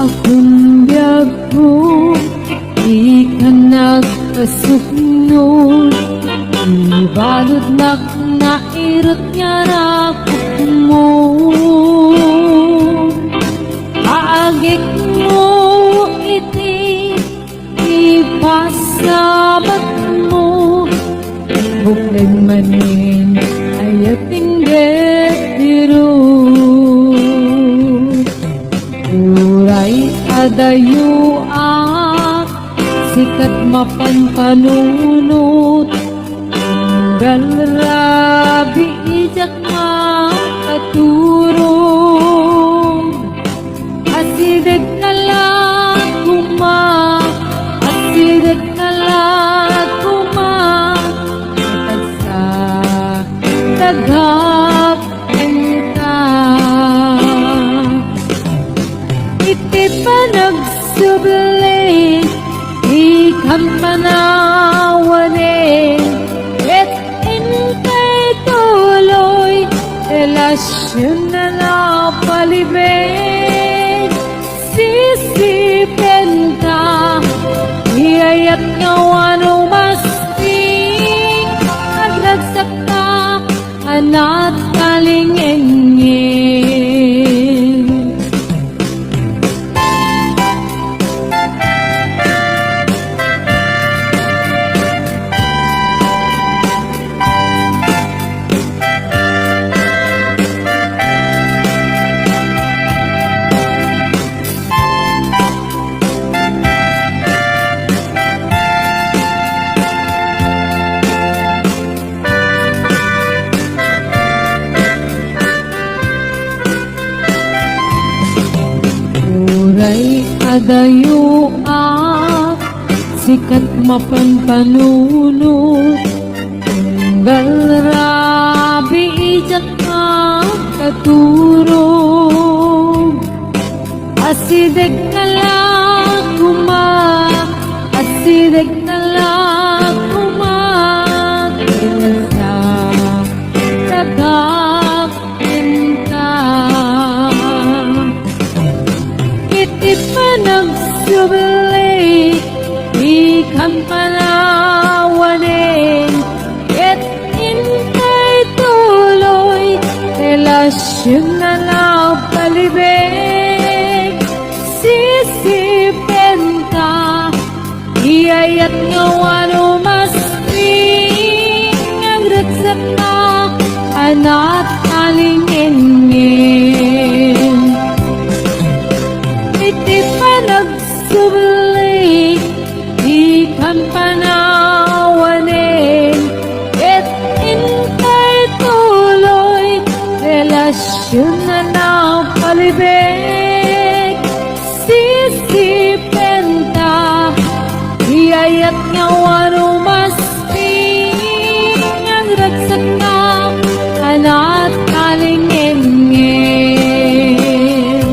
akong biyago, di ka nagkasuhnod. Ibalod nak nairot nga rakot mo. Aagik mo iti ipasabat mo. Buklan manin ayating getiro. Uray adayo sikat mapanpanunot. Galrabi ijak makaturong. Asidet kalat kuma, asidet kalat kuma. Matagsa tagap enta. Iti panagsubli, ikam panawanin. Et intay tuloy, relasyon na napalibig. Sisipin ka, iyayat nga wano masting. Naglagsak ka, anak kalingengin. Uray adayo sikat mapanpanunot. Galrabi ijak makaturong. Asideg kalak kuma, asideg kalak kuma. Kinasa tagap enta. Iti panagsubli, ikam panawanin. Et intay tuloy, relasyon na napalibig. Sisipin ka, iyayat nga wano masting. Agratsak na, anak kalingengin. Iti panagsubli, ikam panawanin. Et intay tuloy, relasyon na napalibig. Sisipin ka, iyayat nga wano masting. Agratsak na, anak kalingengin.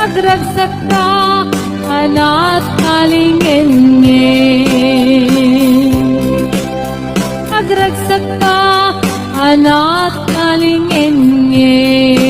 Agragsak ka, anak kalingengin. Agragsak ka, anak kalingengin.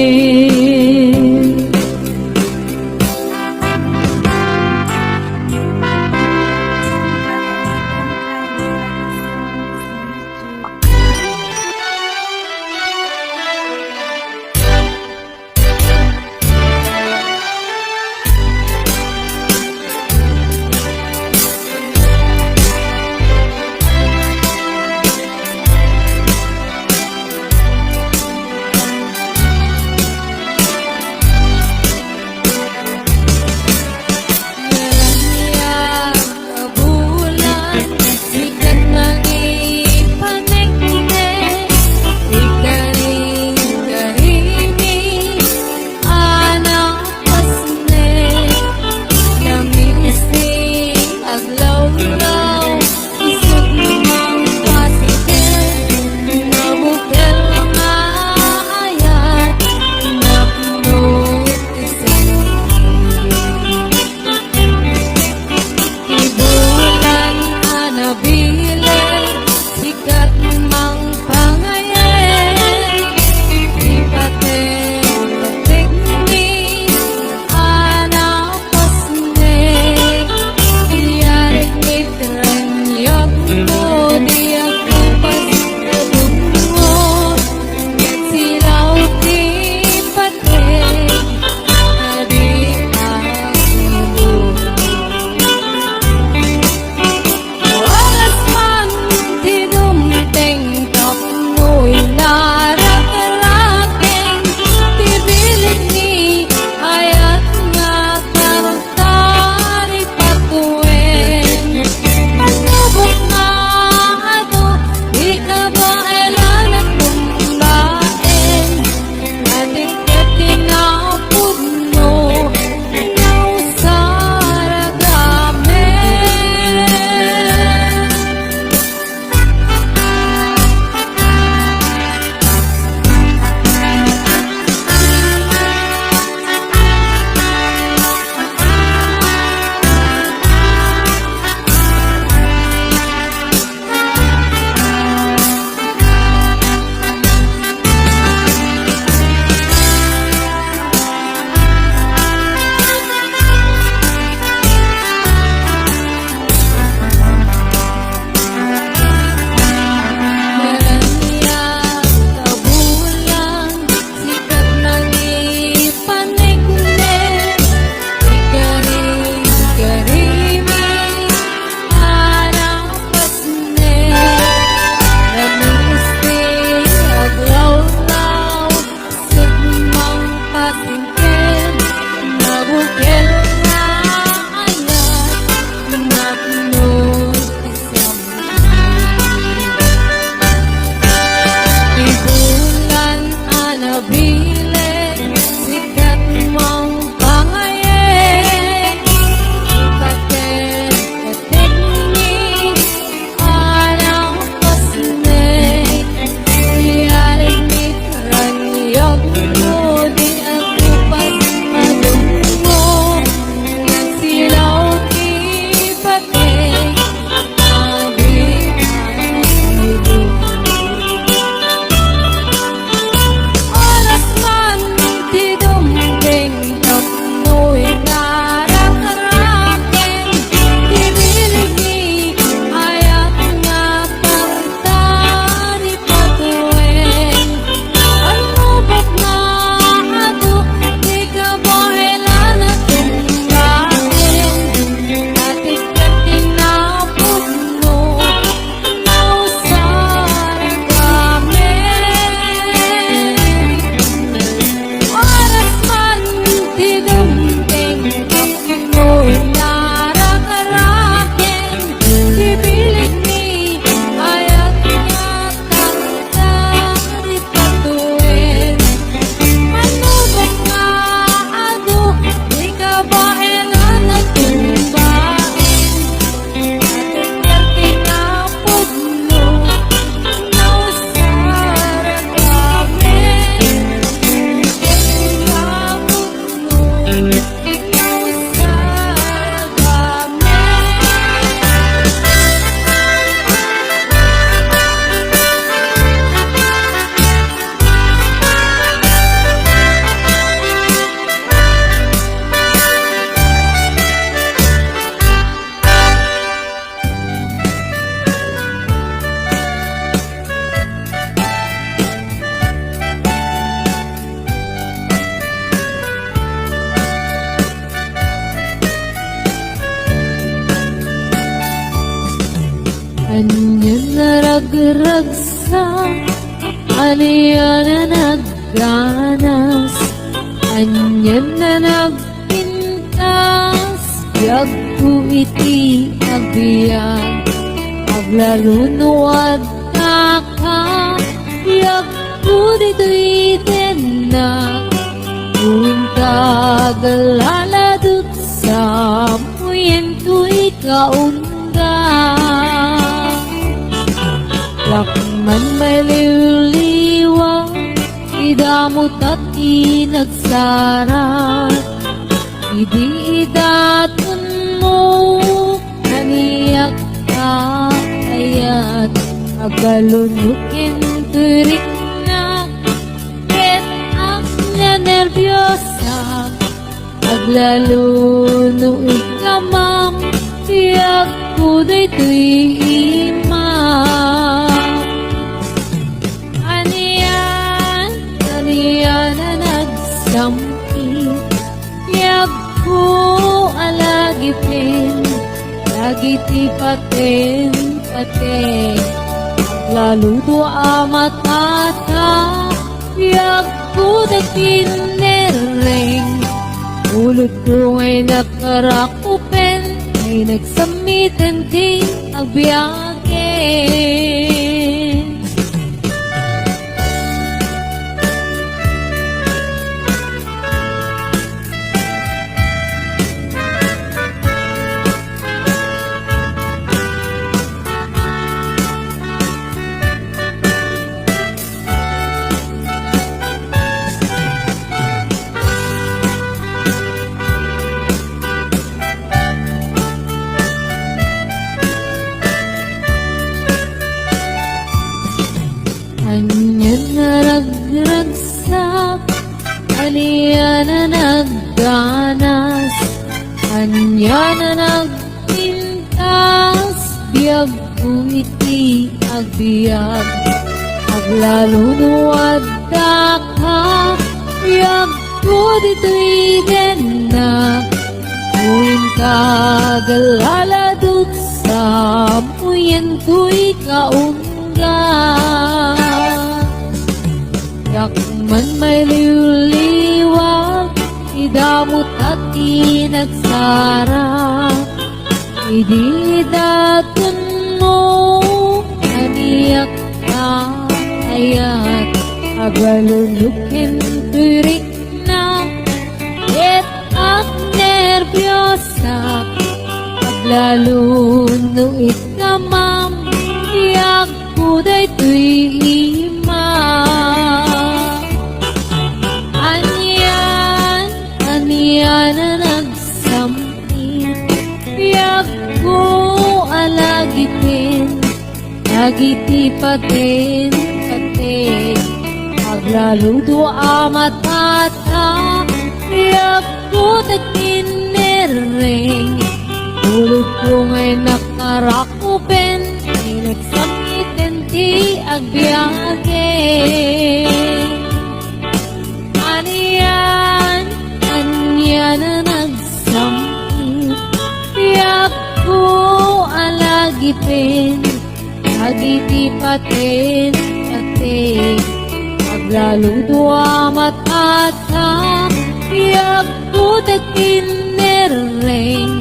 Anyan na ragragsa, aniya na nagganas, anyan na nagpintas, biyag ko iti agbiyan, aglalunuad na ka, biyag ko dito'y na, tuwing kagaladot sa muyen ko'y kaunga. Lakman may liwliwa, idamot at inagsara, idaton mo, naniyak ka ayat, agalunukin turik na, ket ak na nervyosa, aglaluno ikamam, tiyak ko dito'y imam. Aniyan na nagsampi, tiyak ko alagipin, lagi ti paten, aglaluno amatata, tiyak ko datin nereng, ulot ko ngay nakarakupen, ay nagsamitan di agbiyahe. Anyan na ragragsak, aniya na nagganas, anya na nagpintas, biyag iti agbiag, aglalunuad da ka, biyag ko dito'y na, tuwing kagaladot sa muyen ko'y kaunga. Yakman may liwliwag, idamot at inagsara, idaton mo, naniyak ka ayat, agalunukin turik na, ket ak nervyosa, aglaluno ikamam, tiyak ko dito'y imam. Aniyan na nagsampi, tiyak ko alagipin, lagi ti paten, aglaluno amatata, tiyak ko datin nereng, ulot ko ngay nakarakupen, ay nagsamitan ti agbiyahe. Aniyan na nagsampi, tiyak ko alagipin, lagi ti paten, aglaluno amatata, tiyak ko datin nereng,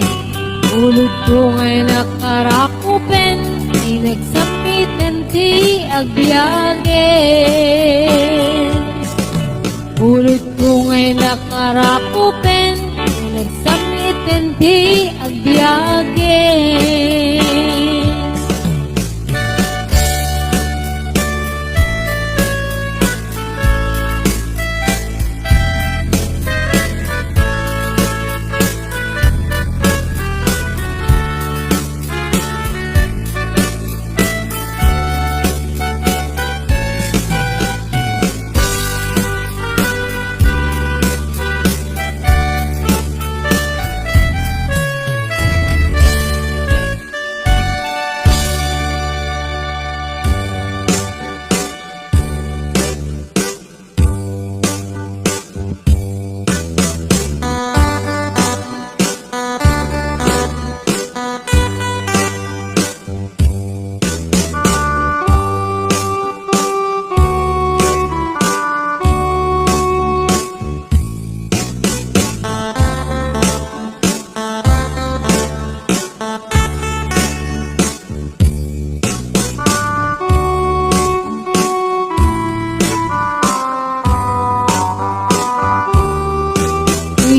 ulot ko ngay nakarakupen, ay nagsamitan ti agbiyahe. Ulot ko ngay nakarakupen, ay nagsamitan ti agbiyahe.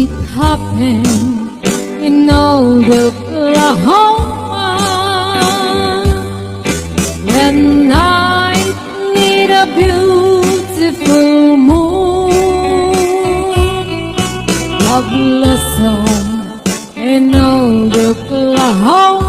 it happened in old Oklahoma. When I need a beautiful moon, love blossom in old Oklahoma.